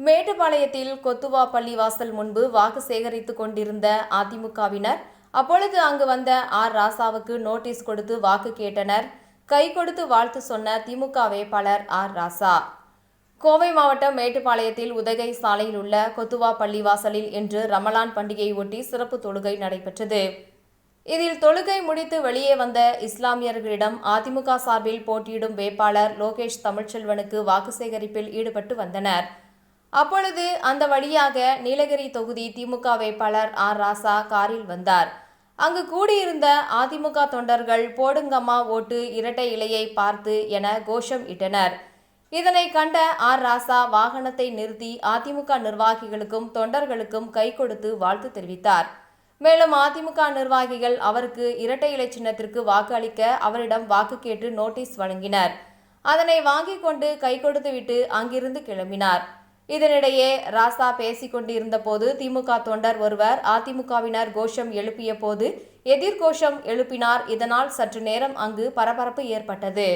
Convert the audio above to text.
மேட்டுப்பாளையத்தில் கொத்துவா பள்ளிவாசல் முன்பு வாக்கு சேகரித்துக் கொண்டிருந்த அதிமுகவினர் அப்பொழுது அங்கு வந்த ஆர் ராசாவுக்கு நோட்டீஸ் கொடுத்து வாக்கு கேட்டனர். கை கொடுத்து வாழ்த்து சொன்ன திமுக வேட்பாளர் ஆர் ராசா. கோவை மாவட்டம் மேட்டுப்பாளையத்தில் உதகை சாலையில் உள்ள கொத்துவா பள்ளிவாசலில் இன்று ரமலான் பண்டிகையை ஒட்டி சிறப்பு தொழுகை நடைபெற்றது. இதில் தொழுகை முடித்து வெளியே வந்த இஸ்லாமியர்களிடம் அதிமுக சார்பில் போட்டியிடும் வேட்பாளர் லோகேஷ் தமிழ்ச்செல்வனுக்கு வாக்கு சேகரிப்பில் ஈடுபட்டு வந்தனர். அப்பொழுது அந்த வழியாக நீலகிரி தொகுதி திமுக வேட்பாளர் ஆர் ராசா காரில் வந்தார். அங்கு கூடியிருந்த அதிமுக தொண்டர்கள் போடுங்கம்மா ஓட்டு இரட்டை இலையை பார்த்து என கோஷம் இட்டனர். இதனை கண்ட ஆர் ராசா வாகனத்தை நிறுத்தி அதிமுக நிர்வாகிகளுக்கும் தொண்டர்களுக்கும் கை கொடுத்து வாழ்த்து தெரிவித்தார். மேலும் அதிமுக நிர்வாகிகள் அவருக்கு இரட்டை இலை சின்னத்திற்கு வாக்கு அளிக்க அவரிடம் வாக்கு கேட்டு நோட்டீஸ் வழங்கினர். அதனை வாங்கிக் கொண்டு கை கொடுத்துவிட்டு அங்கிருந்து கிளம்பினார். இதனிடையே ராசா பேசிக் கொண்டிருந்த போது திமுக தொண்டர் ஒருவர் அதிமுகவினர் கோஷம் எழுப்பிய போது எதிர்கோஷம் எழுப்பினார். இதனால் சற்று நேரம் அங்கு பரபரப்பு ஏற்பட்டது.